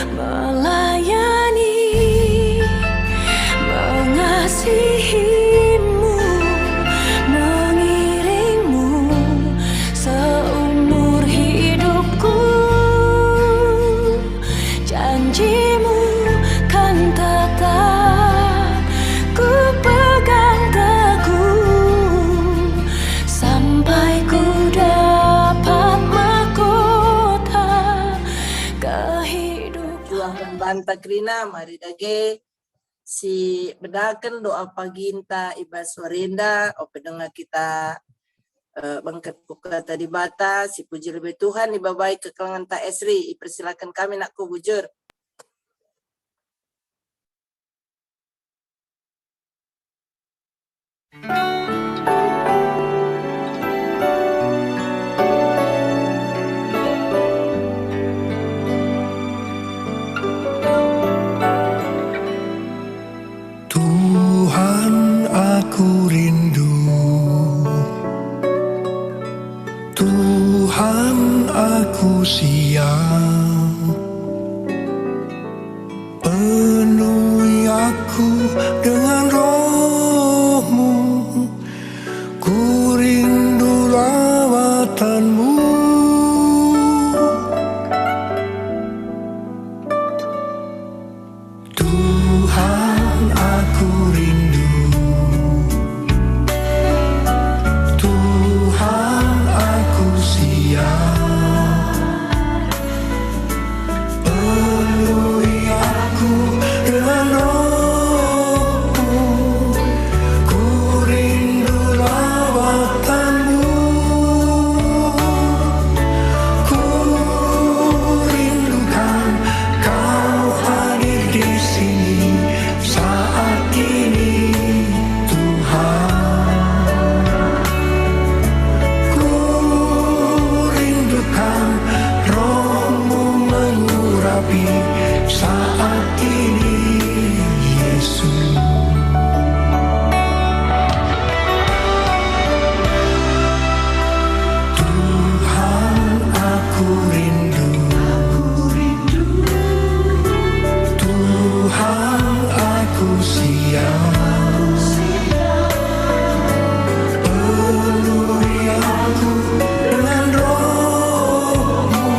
melayani, mengasihimu, mengiringmu seumur hidupku. Janjimu kan tetap ku pegang teguh sampai ku dapat mahkota kehidupan. Juang membanta Krina, mari dage si bedakan doa paginta ibas warinda, ope dengar kita bangkat buka tadi bata, si puji lebih Tuhan, ibabai kekelangan tak esri, persilakan kami nak ku bujur. Tuhan, aku rindu. Tuhan, aku siap. Penuhi aku dengan roh-Mu. Ku rindu lawatan-Mu. Tuhan, aku rindu. Tuhan, aku siap. Penuhi aku dengan roh-Mu. Ku rindu lawatan-Mu. Ku rindukan Kau hadir di sini saat ini, Tuhan. Ku rindukan Roh-Mu mengurapi saat ini, Yesus. Tuhan, aku rindu. Tuhan, aku siap. Penuhi aku dengan roh-Mu.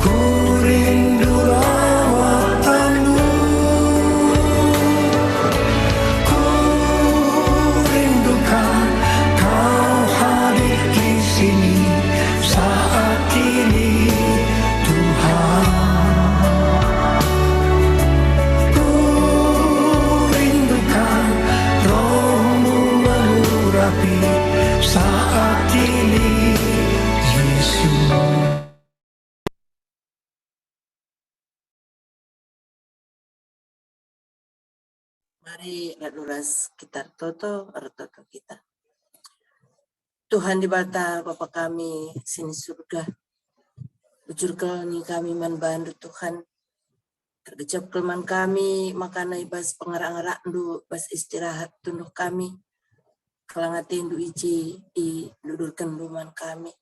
Ku rindu lawatan-Mu. Ku rindukan Kau hadir di sini saat ini, Tuhan. Ku rindukan Roh-Mu mengurapi saat ini, Yesus. Mari raduras kita toto kita. Tuhan di bata Bapa kami sini surga. Bujur kelani kami manbandu Tuhan. Tergecap kelman kami makana ibas pengarang-arang du bas istirahat tunduh kami. Kelangatin du iji i dudurkan luman kami.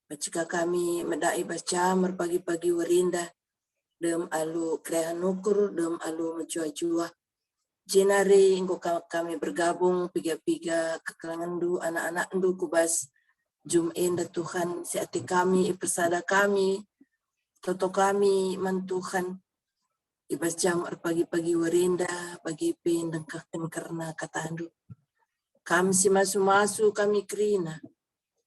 Bacika kami medai baca merpagi-pagi warinda. Dem alu krean nukur, dem alu menjua-jua. Jenari engkau kami bergabung piga-piga kekelangan du anak-anak du kubas jum'enda Tuhan seati kami ipersada kami toto kami man Tuhan ibas jam pagi-pagi warinda bagi pendengkakan karena katandu kami si masu-masu kami kerina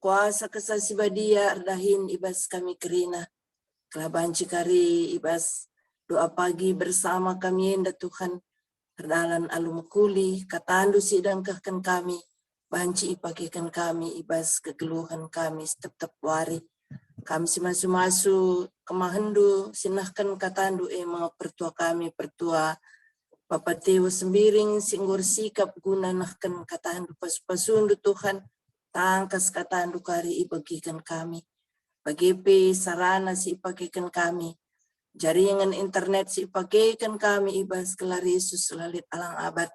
kuasa kesasi badia ardahin ibas kami kerina kelaban cikari ibas doa pagi bersama kami enda Tuhan terdalan alumukuli, katandu sidangkahkan kami, banci ipakikan kami, ibas kegeluhan kami tetap wari. Kami si masu-masu kemahendu, sinahkan katandu mga pertua kami, pertua Bapak Tewa sembiring, singgur sikap guna nahkan katandu pas-pasundu Tuhan, tangkas katandu kari ibagikan kami. Bagipi sarana si ipakikan kami, jaringan internet si pakaikan kami ibas kelar Yesus lalit alang abad.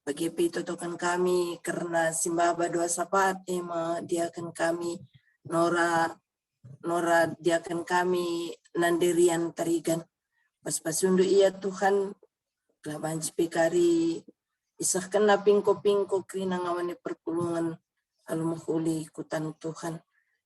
Bagi pitotokan kami karena simbaba doa sapat ema diakan kami Nora diakan kami nandirian tarigan. Pas pasundu iya Tuhan, kelaban pekari isahkan na pingko-pingko krina ngawani perpulungan alumuhuli kutan Tuhan.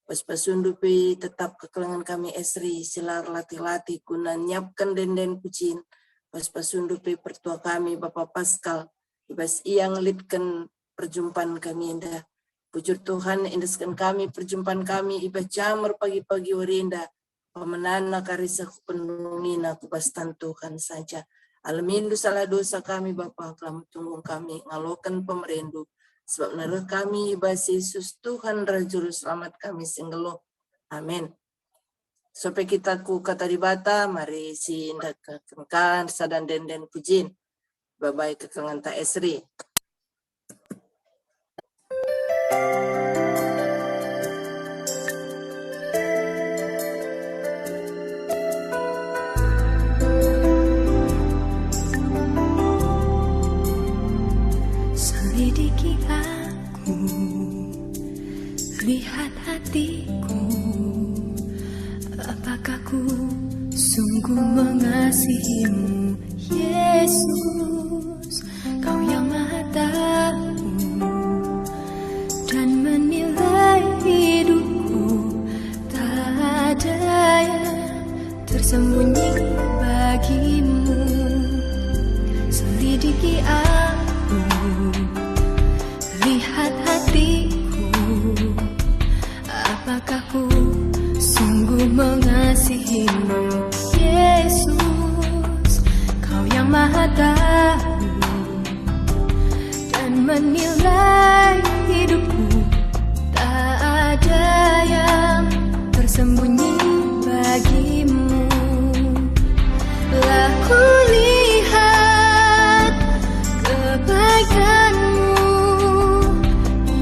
Pas pasundu pi tetap kekelangan kami esri silar latih-latih guna nyiapkan denden pucin. Pas pasundu pi pertua kami Bapak Paskal, ibas iyang lidkan perjumpaan kami indah. Bujur Tuhan indaskan kami perjumpaan kami ibas jamur pagi-pagi warinda. Pemenana karisa penuhina kubastan Tuhan saja. Alamindu salah dosa kami Bapa, kelam tunggu kami ngalokan pemerindu. Sebab naruh kami ibas Yesus Tuhan Rajul selamat kami singgelo. Amin. Sampai kita ku kata dibata, mari si indah kekengkan sadan denden pujin. Babai kekengan ta esri. Selidiki aku, lihat hatiku, apakah ku sungguh mengasihimu, Yesus, Kau yang Maha Tahu dan menilai hidupku, tak ada yang tersembunyi bagimu. Selidiki aku, lihat hatiku, apakah ku sungguh mengasihimu, Yesus, Kau yang Maha Tahu dan menilai hidupku, tak ada yang tersembunyi bagimu. Lah ku lihat kebaikanmu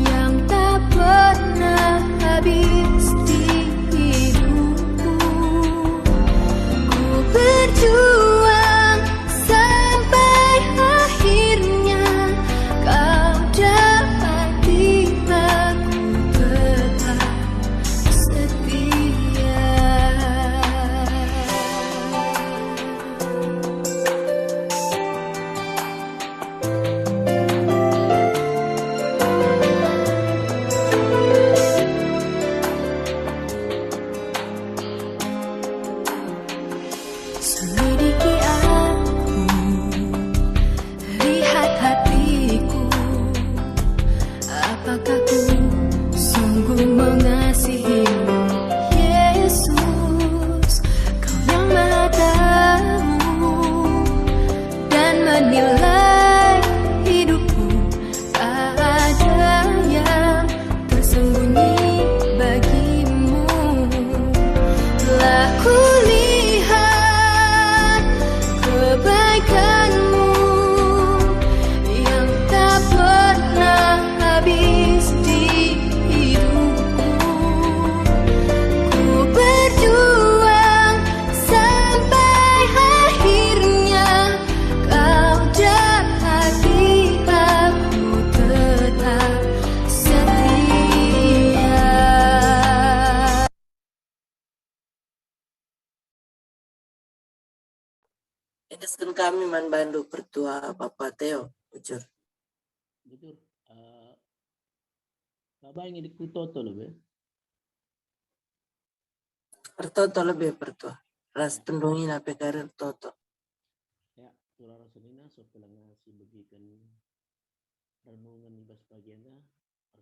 yang tak pernah habis di hidupku. Ku berjuang sampai akhirnya, Kau dapati aku tetap setia. Selidiki aku, lihat hatiku, apakah ku sungguh mengasihimu, Yesus, Kau yang Maha Tahu dan menilai hidupku, tak ada yang tersembunyi bagimu. Lah ku lihat kebaikanmu yang tak pernah habis di hidupku. Ku berjuang sampai akhirnya, Kau dapati aku tetap setia. Indaskan kami man bandu pertua Bapak Teo. Bujur. Betul. Baba yang di Toto lebih. Pertoto lebih pertua. Ras tendungin apa karir toto. Ya, saudara senina setelah ngasih bagikan renungan di bas bagiannya,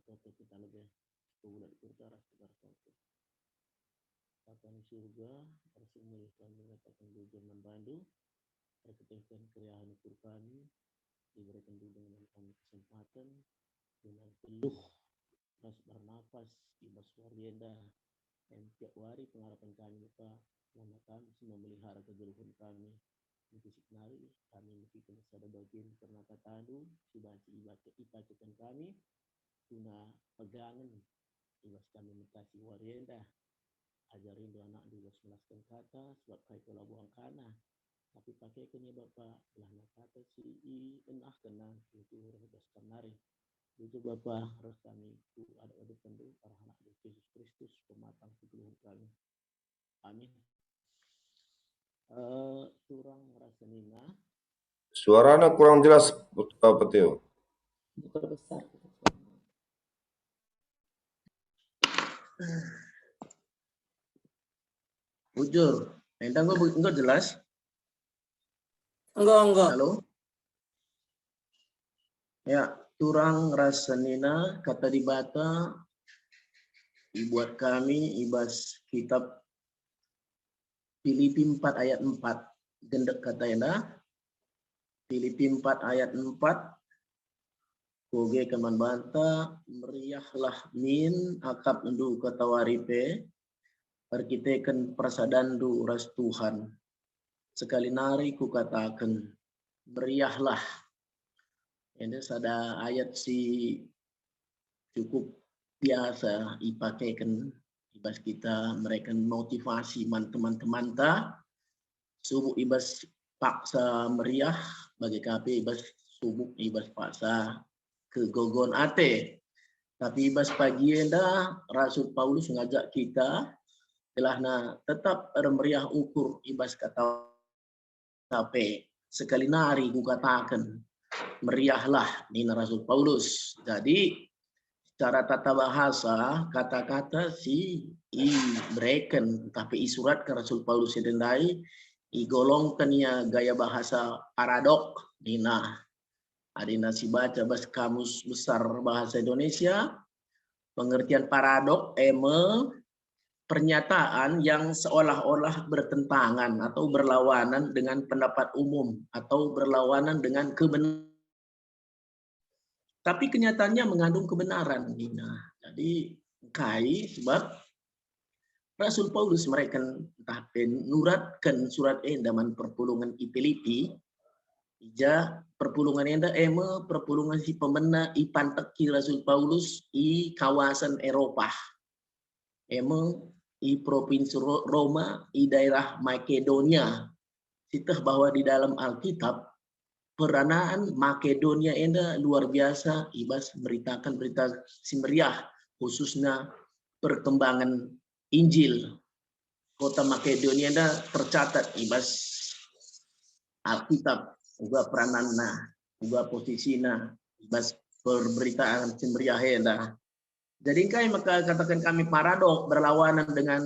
Toto kita lebih bulan kurta ras Toto. Kata di surga, harus memilihkan mengatakan tujuan membantu, perketahuan keriahan kurkani, diberikan dengan kami kesempatan dengan peluh ras bernafas di bas warienda. Dan tiap hari pengharapan kami Bapak, nama kami memelihara kejeluhan kami. Di fisik nari, kami memiliki sada bagian karena tandu, si banci ibacakan kami, guna pegangan, ibas kami mengkasih warienda, ajarin dua anak dua melaskan kata, sebab kai pola buang kana, tapi pakai kenya Bapak, belah kata si enah kenang, itu ibas nari. Itu Bapak harus kami itu ada pendu para anak Yesus Kristus pematang kegeluhan kami. Amin. Rasanina. Suaranya kurang jelas, Pak Teo. Diperbesar. Bujur, entah enggak jelas. Enggak. Halo. Ya, turang rasanina kata dibata dibuat kami ibas kitab Filipi 4 ayat 4. Gendek kata enda. Filipi 4 ayat 4. Koge keman banta meriahlah min akap ndu kata waripe perkitekan prasadandu ras Tuhan. Sekali nari ku katakan meriahlah. Ini ada ayat si cukup biasa dipakaikan ibas kita mereka motivasi teman-teman ta subuh ibas paksa meriah bagi KP ibas subuh ibas paksa kegogon ate. Tapi ibas pagi enda Rasul Paulus ngajak kita telah tetap meriah ukur ibas kata KP sekali nari ku katakan meriahlah ini Rasul Paulus. Jadi secara tata bahasa kata-kata si breken tapi surat ke Rasul Paulus sedendai golongkan ya gaya bahasa paradok dina adina si baca bas kamus besar bahasa Indonesia pengertian paradok pernyataan yang seolah-olah bertentangan atau berlawanan dengan pendapat umum atau berlawanan dengan kebenaran. Tapi kenyataannya mengandung kebenaran. Nah, jadi kai sebab Rasul Paulus mereka entah nuratkan surat endaman perpulungan i Filipi, ija perpulungan enda perpulungan si pemena i panteki Rasul Paulus i kawasan Eropa. I provinsi Roma i daerah Makedonia. Citah bahwa di dalam Alkitab peranaan Makedonia enda luar biasa ibas beritakan berita simeriah khususnya perkembangan Injil. Kota Makedonia enda tercatat ibas Alkitab juga perananna juga posisinya ibas perberitaan simeriah enda. Jadi maka katakan kami paradok berlawanan dengan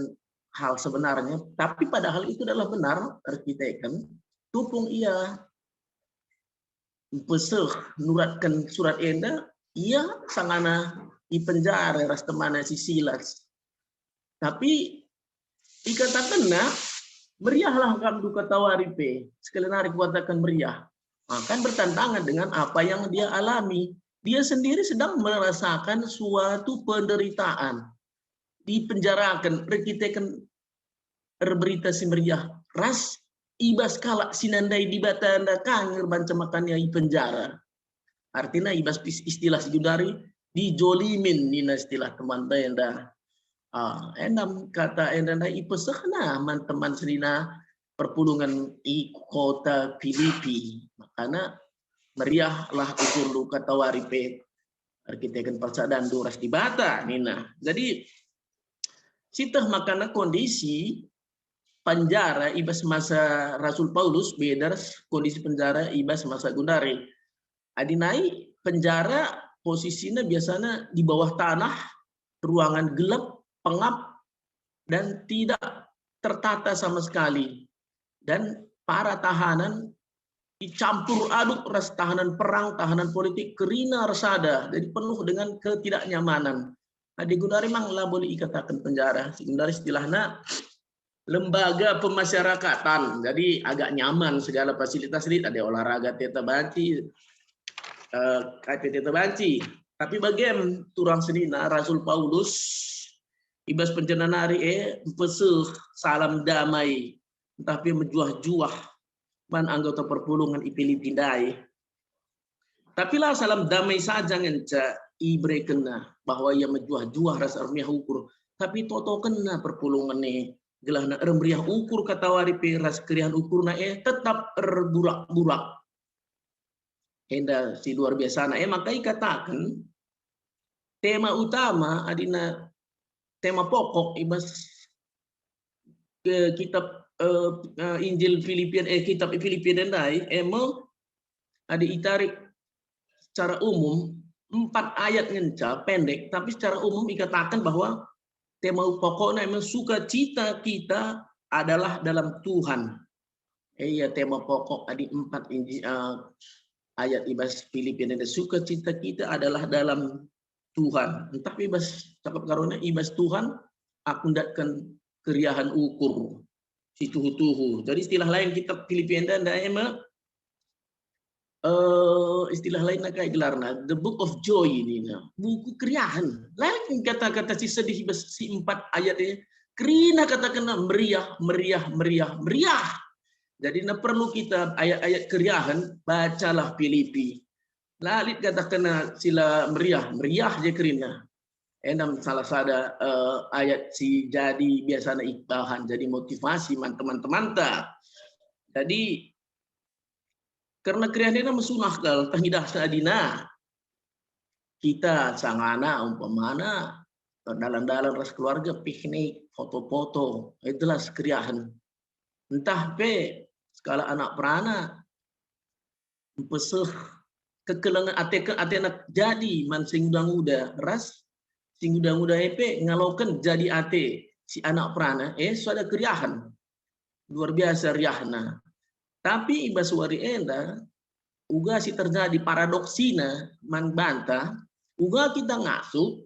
hal sebenarnya, tapi padahal itu adalah benar arkiteken tupung ia peseh nuratkan surat enda ia sangana di penjara ras temana si Silas. Tapi dikatakan meriahlah kamu kata waripe sekali nari katakan meriah. Akan bertentangan dengan apa yang dia alami. Dia sendiri sedang merasakan suatu penderitaan. Dipenjarakan, perkitekan berita si meriah. Ras ibas kalak sinandai di batanda kangir bancamakannya i penjara. Artinya ibas istilah sejudari dijolimin nina istilah teman enda. Endam kata enda i pesahna teman serina perpulungan i kota Filipi. Makanya meriahlah ukur lu kata waripe arkitekan persadan duras di bata nina. Jadi sitah makana kondisi penjara ibas masa Rasul Paulus beda kondisi penjara ibas masa Gundari. Adinai penjara posisinya biasanya di bawah tanah, ruangan gelap, pengap dan tidak tertata sama sekali. Dan para tahanan dicampur aduk ras tahanan perang, tahanan politik, kerina resada, jadi penuh dengan ketidaknyamanan. Di Gundari manglah boleh dikatakan penjara. Gundari istilahnya lembaga pemasyarakatan, jadi agak nyaman segala fasilitas ini, ada olahraga teta banci, KP teta banci. Tapi bagaimana turang sedina Rasul Paulus ibas penjenanari pesuh salam damai, tapi menjuah-juah man anggota perpulungan i Filipi dai. Tapi lah salam damai saja ngenca ibre kena bahwa ia menjuah-juah rasa armiah ukur. Tapi toto kena perpulungan gelahna meriah ukur kata waripe ras kerian ukurna tetap burak-burak. Henda si luar biasa makai katakan tema utama adina tema pokok ibas kitab Injil Filipian kitab Filipian dai emang ada itarik secara umum 4 ayat ngenca pendek, tapi secara umum dikatakan bahwa tema pokoknya memang sukacita kita adalah dalam Tuhan. Iya, tema pokok ada 4 ayat ibas Filipian dan sukacita kita adalah dalam Tuhan. Entah ibas cakap karena ibas Tuhan aku ndatkan keriahan ukur si tuhu-tuhu. Jadi istilah lain kitab Filipian dan emang istilah lain kayak gelarna the book of joy ini, buku keriahan. Lain kata-kata si sedih si 4 ayatnya kerina katakan meriah, meriah, meriah, meriah. Jadi perlu kita ayat-ayat keriahan, bacalah Filipi. Lalit katakan sila meriah, meriah je kerina. Enam salah sada ayat si jadi biasanya ikbahan, jadi motivasi teman-teman ta. Jadi karena keriahan mesunah kal tahidah sadina kita sangana umpamana dalam-dalam ras keluarga piknik foto-foto itulah keriahan entah pe skala anak perana peseh kekelengan atenak jadi man sing udah ras sing udah epe ngaloken jadi ate si anak perana suada keriahan luar biasa riahna. Tapi ibas wari enda, uga si terjadi paradoksina man bantah, uga kita ngasuh,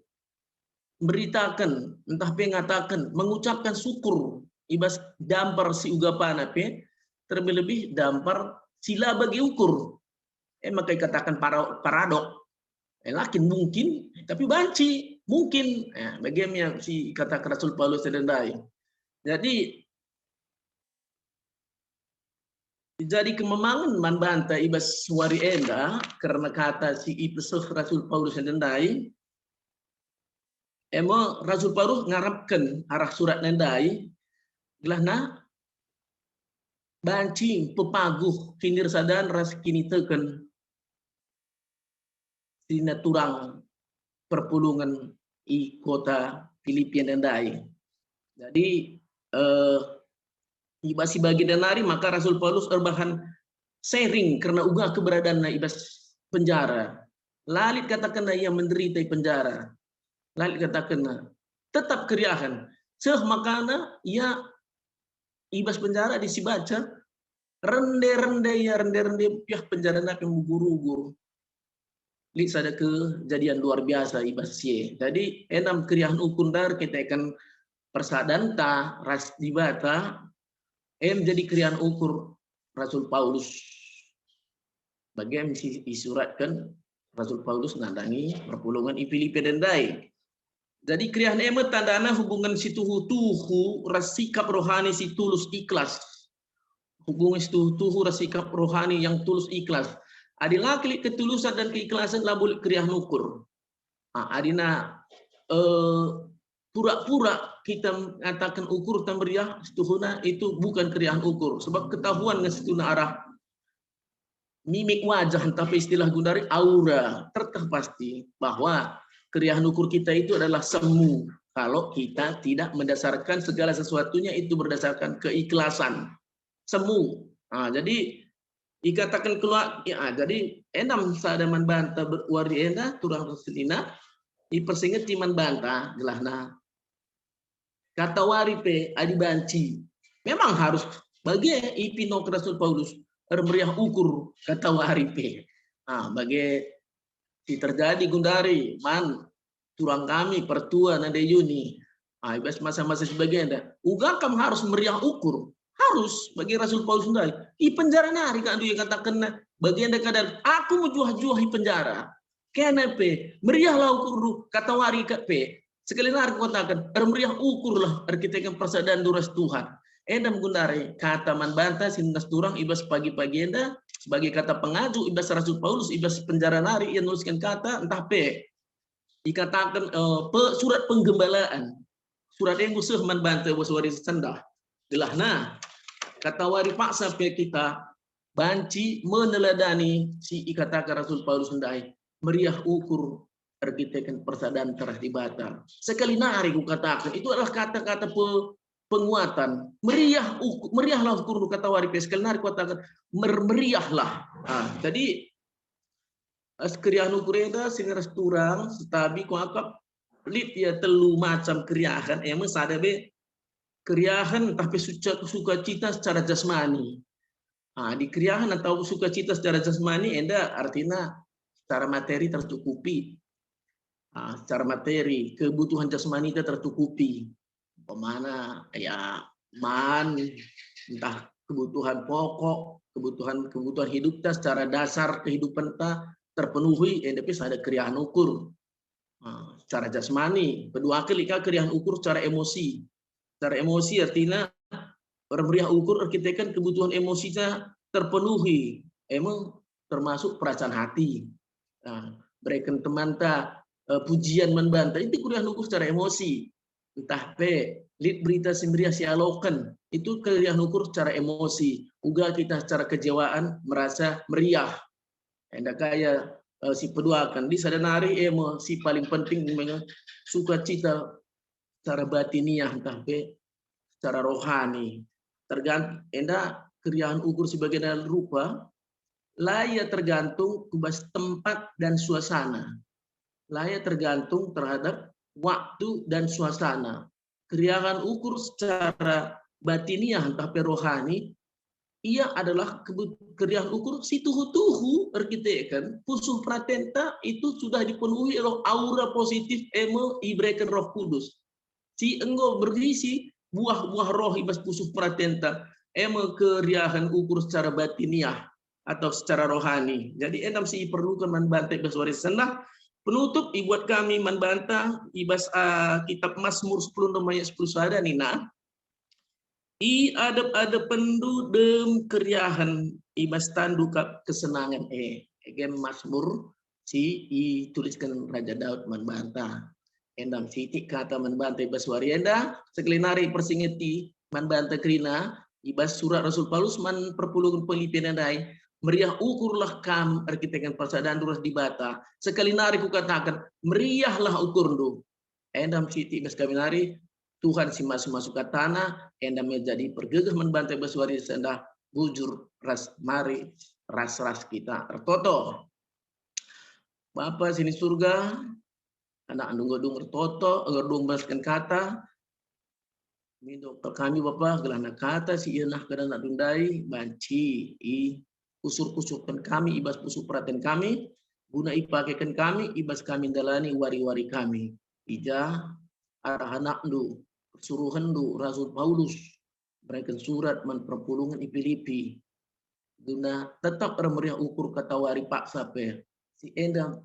beritakan, entah pengatakan, mengucapkan syukur, ibas dampar si uga panape, terlebih dampar sila bagi ukur. Makanya katakan paradok, lakin mungkin, tapi banci, mungkin. Bagaimana si kata Rasul Paulus sedendai. Jadi kememangan man banta ibas wari enda karena kata si ipeseh Rasul Paulus nendai emo Rasul Paulus ngarapkan arah surat nendai gelahna bancing pepaguh kinir sadan ras kini teken sina turang perpulungan i kota Filipian nendai. Jadi ibas bagi denari maka Rasul Paulus erbahan sharing karena uga keberadaan ibas penjara. Lalit katakan ia menderita di penjara. Lalit katakan tetap keriahan. Seh makana ia ibas penjara disibaca rende pihak penjara nak mengguru-guru. Lit sada kejadian luar biasa ibas ye. Jadi enam keriahan ukundar kita akan persadanta ras dibata jadi krian ukur Rasul Paulus. Bagaimana disuratkan Rasul Paulus nandangi perpulungan Filipi dan dai. Jadi krian emet tandana hubungan si tuhu ras sikap rohani si tulus ikhlas. Hubungan si tuhu ras sikap rohani yang tulus ikhlas. Adila ketulusan dan keikhlasan labul krian ukur. Adina pura-pura kita mengatakan ukur tamberiah setuhuna itu bukan keriahan ukur sebab ketahuan ngesituna arah mimik wajah tapi istilah gundari aura terkah pasti bahwa keriahan ukur kita itu adalah semu kalau kita tidak mendasarkan segala sesuatunya itu berdasarkan keikhlasan semu. Jadi dikatakan keluar jadi enam sadaman banta berwari enda turang rasulina dipersinget timan banta gelahna kata waripe adibanci memang harus bagi ipino Rasul Paulus meriah ukur kata waripe. Bagi si terjadi gundari man turang kami pertua nade yuni. Ibas masa-masa sebagainya uga kam harus meriah ukur harus bagi Rasul Paulus sendiri i penjara nari kan dia katakan bagian kadang aku menjuah-juah i penjara kenepe meriahlah ukur kata wari pe. Sekali lagi katakan, meriah ukurlah arkitekan persadaan duras Tuhan. Enda menggunari kata man banta sinas turang ibas pagi-pagi enda sebagai kata pengaju ibas Rasul Paulus ibas penjara nari yang nuliskan kata entah pe dikatakan surat penggembalaan surat yang guseh man banta was waris sendah gelahna kata wari paksa pe kita banci meneladani si ikatakan Rasul Paulus sendai meriah ukur arkitekan persadaan terah di bata. Sekali nari ku katakan itu adalah kata-kata penguatan. Meriahlah ukur kata wari peskelnar katakan meriahlah. Jadi keriahan ukur eda sineras turang setabi ko akap lip ya telu macam keriahan emang sadabe keriahan tapi sukacita secara jasmani. Di keriahan atau sukacita secara jasmani enda artinya secara materi tercukupi. Secara materi kebutuhan jasmani kita tercukupi. Pemana ya entah kebutuhan pokok, kebutuhan hidup kita secara dasar kehidupan kita terpenuhi, tapi ada keriahan ukur secara jasmani. Kedua kali keriahan ukur secara emosi. Secara emosi artinya meriah ukur artikan kebutuhan emosinya terpenuhi. Emang termasuk perasaan hati. Berikan teman ta pujian membantah itu keriahan ukur secara emosi. Entah lihat berita semeriah sialokan itu keriahan ukur secara emosi. Uga kita secara kejewaan merasa meriah. Hendak kaya si peduakan di sadanari si paling penting memang sukacita secara batiniah tapi secara rohani tergantung keriahan ukur sebagai rupa layak tergantung kubas tempat dan suasana, layak tergantung terhadap waktu dan suasana. Keriahan ukur secara batiniah tapi rohani ia adalah keriahan ukur si tuhu-tuhu kan pusuh pratenta itu sudah dipenuhi oleh aura positif ibrekan Roh Kudus. Si enggo berisi buah-buah roh ibas pusuh pratenta keriahan ukur secara batiniah atau secara rohani. Jadi enam si perlukan manbantai baswari senah. Penutup ibuat kami manbanta ibas kitab Mazmur 10 ayat 10 sada nina. I adab pendu dem keriahan ibas tandu kesenangan Egen Mazmur si tuliskan Raja Daud manbanta. Endam sitik kata manbanta ibas warienda seklinari persingeti manbanta krina ibas surat Rasul Paulus man perpuluhan Filipinan dai meriah ukurlah kam arkitekan persadaan duras dibata sekali nari ku katakan meriahlah ukur du endam sitik ibas kami nari Tuhan si masuk ke tanah, endam menjadi pergegah membantai baswari sendah bujur ras mari ras kita tertoto. Bapa sini surga, anak andung toto, gedung baskan kata, minta kami Bapa gelana kata si ianah kadang nak dundai banci kusur-kusurkan kami ibas pusuk perhatian kami, guna ipakaikan kami ibas kami dalani wari-wari kami. Ija arah anak du suruhan du Rasul Paulus berikan surat man perpulungan i Filipi guna tetap meriah ukur kata wari paksa si endang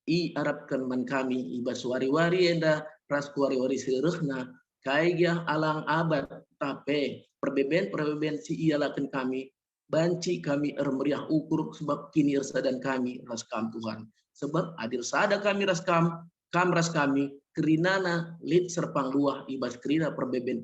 i arabkan man kami ibas wari-wari enda ras wari-wari serehna kaigia alang abad tapi perbeben si ialakan kami banci kami meriah ukur sebab kini dan kami ras kam Tuhan sebab adil sada kami ras kam ras kami kerinana lid serpang luah ibas kerina perbeben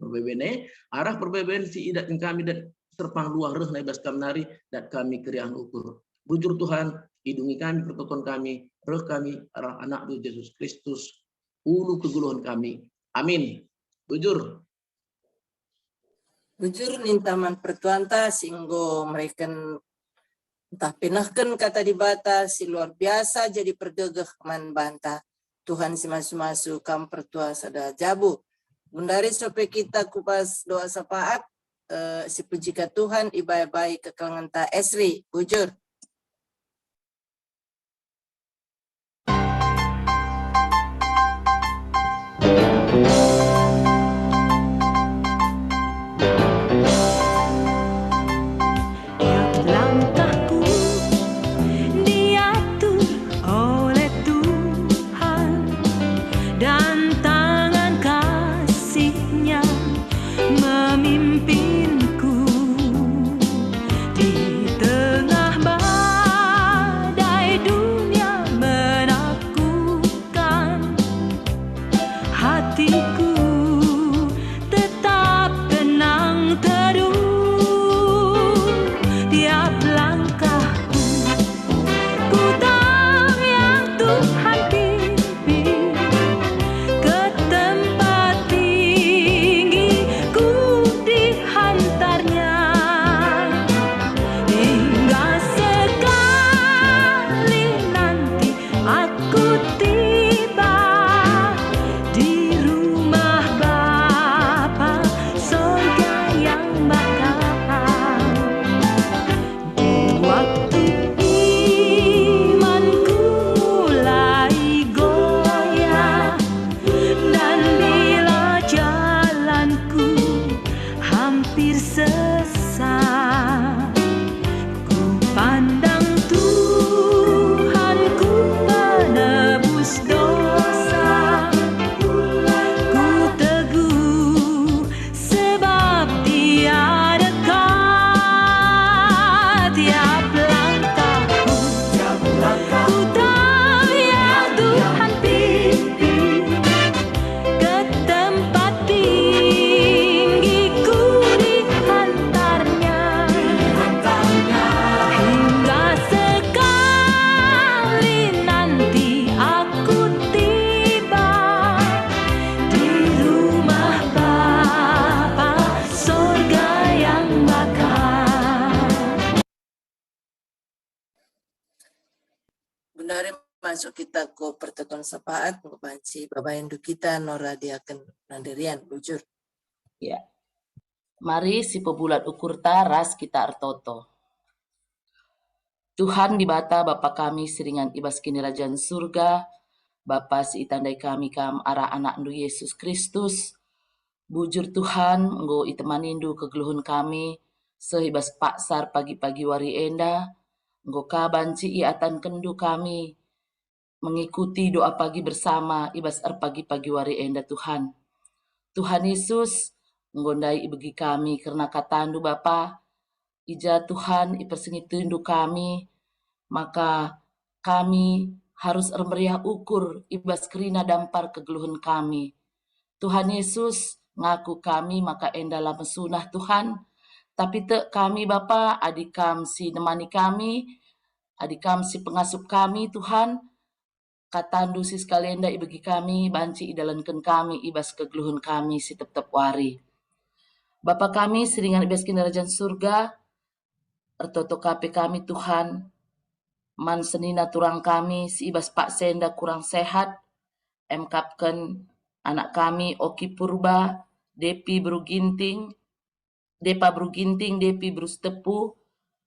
arah perbeben si idat kami dan serpang luah reh na ibas kamnari dan kami keriahan ukur bujur Tuhan hidungi kami pertokon kami reh kami arah anak Yesus Kristus ulu keguluhan kami amin bujur nintaman pertuanta singgo mereka entah pinahkan kata dibata si luar biasa jadi pergegah man bantah Tuhan si masu-masu kam pertua sada jabu. Bundari sope kita kupas doa sapaat si pujikan Tuhan ibai-bai kekangan ta esri bujur. Langkahku diatur oleh Tuhan dan tangan kasih-Nya memimpinku di tengah badai dunia menakutkan hatiku Mari masuk kita ke pertemuan sapaat banci Bapak Indu kita Nora Diaken Nanderian bujur. Ya. Mari si pebulat ukur taras kita artoto. Tuhan di bata Bapa kami seringan ibas kini kerajaan surga, Bapa si itandai kami kam arah anak ndu Yesus Kristus. Bujur Tuhan nggo itemanindu kegeluhun kami sehibas paksar pagi-pagi wari enda, nggo kabanci iatan kendu kami mengikuti doa pagi bersama ibas pagi-pagi wari enda Tuhan. Tuhan Yesus nggondai bagi kami karena katandu Bapa ija Tuhan ipersengitundu kami maka kami harus meriah ukur ibas kerina dampar kegeluhun kami. Tuhan Yesus ngaku kami maka endalah mesunah Tuhan tapi te kami Bapa adikam si nemani kami adikam si pengasup kami Tuhan katandu si sekalian dai bagi kami banci idalankan kami ibas kegeluhun kami si tetap wari. Bapa kami seringan ibas kinarajan surga ertoto kape kami Tuhan man senina turang kami si ibas pak senda kurang sehat emkapken anak kami Oki Purba Depi Bruginting Depa Bruginting Depi Brustepu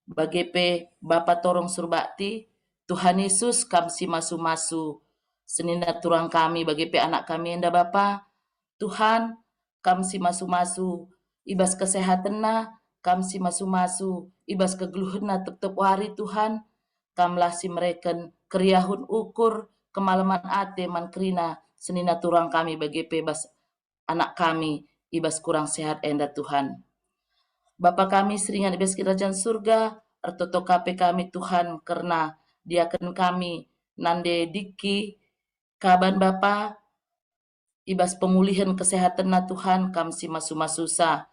bagepe Bapa Torong Surbakti Tuhan Yesus kam si masu-masu senina turang kami bagepe anak kami enda Bapa Tuhan kam si masu-masu ibas kesehatan na kam si masu-masu ibas kegeluhun na tetep wari Tuhan kamlah si mereken keriahun ukur kemalaman ate man kerina senina turang kami bagepe bas anak kami ibas kurang sehat enda Tuhan. Bapa kami seringan ibas kerajaan surga ertoto kape kami Tuhan karena diaken kami nande diki kaban Bapa ibas pemulihan kesehatan na Tuhan kam si masu-masusa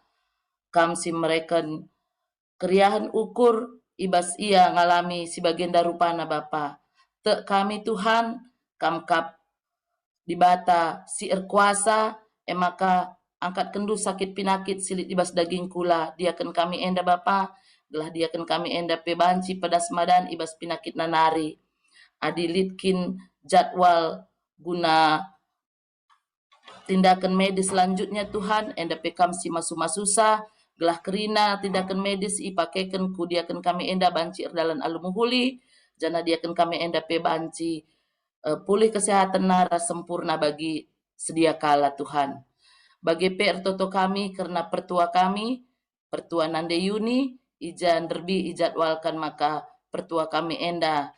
kam si mereken keriahan ukur ibas ia ngalami si bagian darupana Bapa te kami Tuhan kam kap dibata si erkuasa maka angkat kendu sakit pinakit silit ibas daging kula diaken kami enda Bapa gelah diaken kami enda pebanci pedas madan ibas pinakit nanari adilitkin jadwal guna tindakan medis selanjutnya Tuhan enda pekam si masu-masusa gelah kerina tindakan medis ipakeken ku diaken kami enda banci erdalan alumuhuli jana diaken kami enda pebanci pulih kesehatan nara sempurna bagi sedia kala Tuhan. Bagi PR Toto kami karena pertua kami, pertua Nande Yuni, ijan derbi ijadwalkan maka pertua kami enda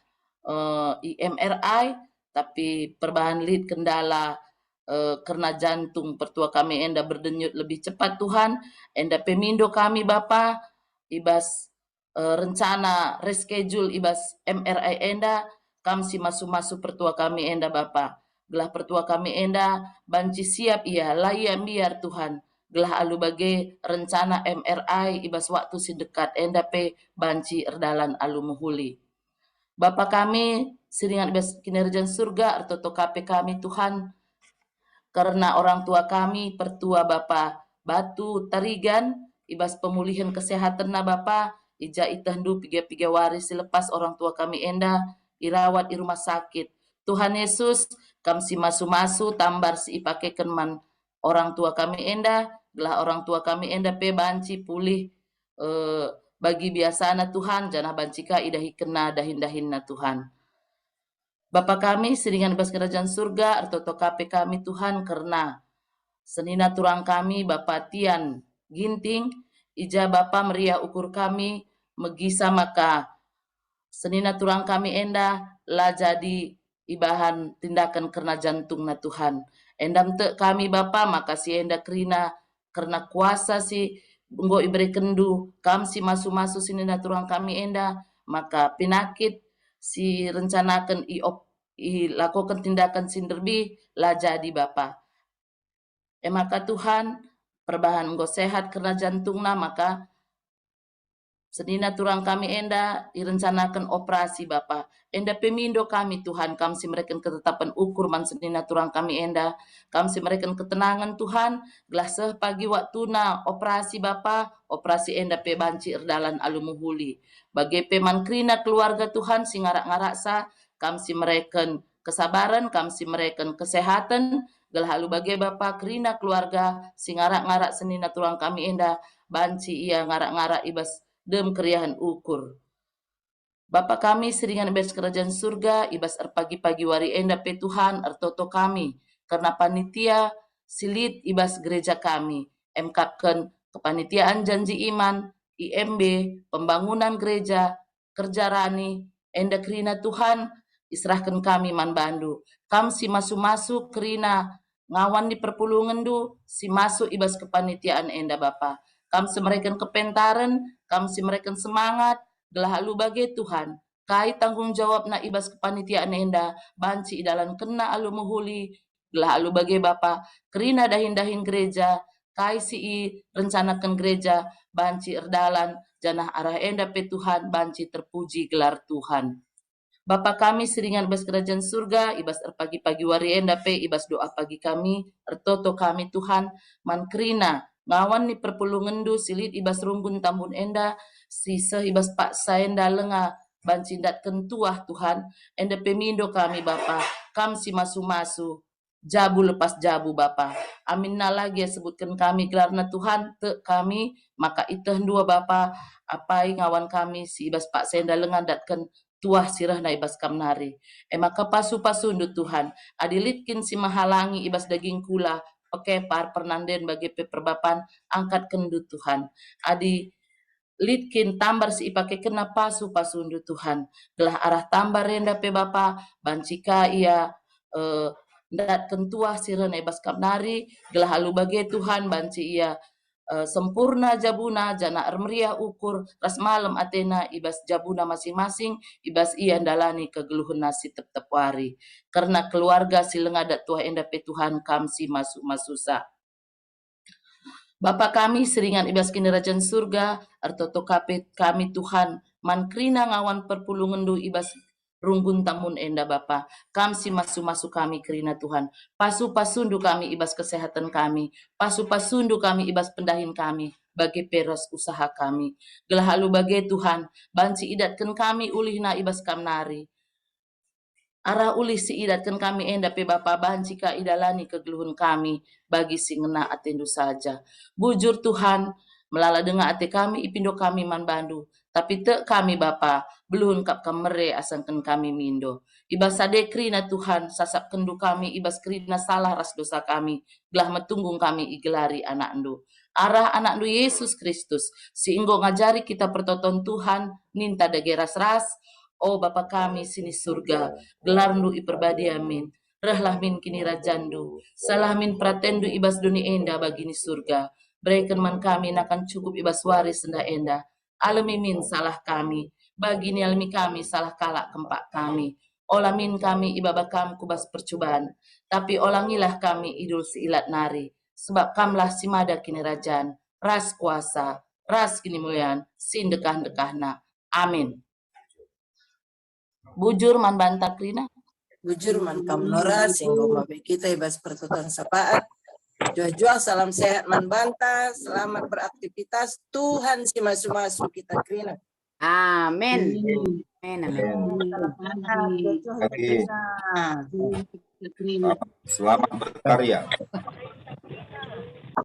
MRI, tapi perbahan lead kendala karena jantung pertua kami enda berdenyut lebih cepat Tuhan, enda pemindo kami Bapa, ibas rencana reschedule ibas MRI enda, kam si masu-masu pertua kami enda Bapa. Gelah pertua kami enda banci siap ia layam biar Tuhan. Gelah alu bage rencana MRI ibas waktu si dekat enda pe banci erdalan alu muhuli. Bapa kami seringan ibas kinerjan surga ertoto kape kami Tuhan. Karena orang tua kami pertua Bapa Batu Tarigan ibas pemulihan kesehatan na Bapa ija itahdu piga-piga waris selepas orang tua kami enda irawat di rumah sakit. Tuhan Yesus kam si masu-masu tambar si ipakeken man orang tua kami enda gelah orang tua kami enda pe banci pulih bagi biasana Tuhan jana bancika idahi kena dahin-dahinna Tuhan. Bapa kami seringan bas kerajaan surga ertoto kape kami Tuhan karena senina turang kami Bapa Tian Ginting ija Bapa meriah ukur kami megisa maka senina turang kami enda lah jadi ibahan tindakan karena jantung na Tuhan. Endam te kami Bapa makasih enda kerina karena kuasa si nggo iberi kendu kam si masu-masu sini na turang kami enda maka pinakit si rencanakan lakukan tindakan sinderbi lah jadi Bapa. Maka Tuhan perbahan nggo sehat karena jantung na maka senina turang kami enda direncanakan operasi Bapa. Enda pemindo kami Tuhan, kam si mereka ketetapan ukur man senina turang kami enda, kam si mereka ketenangan Tuhan, gelah pagi waktu na operasi Bapa, operasi enda pe banci erdalan alumuhuli. Bagi peman krina keluarga Tuhan si ngarak-ngarak sa, kam si mereken kesabaran, kam si mereken kesehatan, gelah halu bagi Bapa kerina keluarga, si ngarak-ngarak senina tulang kami enda, banci ia ngarak-ngarak ibas dem keriahan ukur. Bapa kami seringan ibas kerajaan surga, ibas pagi-pagi wari enda pe Tuhan, ertoto kami, karena panitia silit ibas gereja kami, emkapkan kepanitiaan janji iman, IMB, pembangunan gereja, kerja rani, enda kerina Tuhan, israhkan kami man bandu. Kam si masuk-masuk kerina, ngawan di perpulungan du, si masuk ibas kepanitiaan enda Bapa. Kam semereken kepentaran, kam semereken semangat, gelah alu bagi Tuhan, kai tanggung jawab na ibas kepanitiaan enda, banci dalam kena alu muhuli, gelah alu bagi Bapa, kerina dahin-dahin gereja, kai si rencanakan gereja, banci erdalan, janah arah enda pe Tuhan, banci terpuji gelar Tuhan. Bapa kami seringan ibas kerajaan surga, ibas pagi-pagi wari enda pe, ibas doa pagi kami, ertoto kami Tuhan, man kerina, ngawan ni perpulungan du, silit ibas runggun tambun enda, sisa ibas paksa enda lenga, bancindat kentuah Tuhan, enda pemindo kami Bapa, kam si masu-masu, jabu lepas jabu Bapa. Amin na lagi ya sebutkan kami gelarna Tuhan, te kami, maka itah dua Bapa, apai ngawan kami, si ibas paksa enda lenga datkan, tuah sirah na ibas kamnari. Maka pasu-pasundu Tuhan, adilitkin si mahalangi ibas daging kula, oke par pernanden bagi peperbapan, angkat kendu Tuhan. Adi litkin tambar si ipake kena pasu-pasundu Tuhan. Gelah arah tambar renda pe Bapa, bancika ia ndat kentuah sirah na ibas kamnari, gelah halu bagi Tuhan, banci ia sempurna jabuna jana meriah ukur ras malam atena ibas jabuna masing-masing ibas ia dalani kegeluhun nasi tetep wari karena keluarga silengadat tua enda pe Tuhan kam si masuk-masusa. Bapa kami seringan ibas kinderajaan surga artoto kami Tuhan man krina ngawan perpulungan du ibas runggun tamun enda Bapa, kam si masu-masu kami kerina Tuhan, pasu-pasundu kami ibas kesehatan kami, pasu-pasundu kami ibas pendahin kami, bagi peros usaha kami, gelah halu bagi Tuhan, banci idatkan kami ulih na ibas kamnari, arah ulih si idatkan kami enda pe Bapa, banci ka idalani kegeluhun kami, bagi si ngena atendu saja, bujur Tuhan, melala dengar ate kami, ipindo kami man bandu, tapi te kami Bapa, belum kap kamere asangkan kami mindo. Ibas sade krina Tuhan, sasap kendu kami, ibas krina salah ras dosa kami, gelah metunggung kami igelari anak ndu. Arah anak ndu Yesus Kristus, sehingga ngajari kita pertoton Tuhan, ninta dage ras-ras, oh Bapa kami sini surga, gelar ndu iperbadi amin. Rahlah min kini rajandu, salah min pratendu ibas duni enda bagini surga. Berikan man kami nakan cukup ibas waris senda enda. Alami min salah kami, bagini alami kami salah kalak kempak kami. Olamin kami ibaba kam kubas percobaan, tapi olangilah kami idul siilat nari. Sebab kamlah simada kini rajan, ras kuasa, ras kini mulian, sin dekah-dekahna. Amin. Bujur man bantak Rina. Bujur man kam nora sehingga mabe kita ibas pertutupan sapaat. Jua-jua salam sehat man banta, selamat beraktivitas, Tuhan si masu-masu kita kerina. Amin. Amin. Selamat berkarya.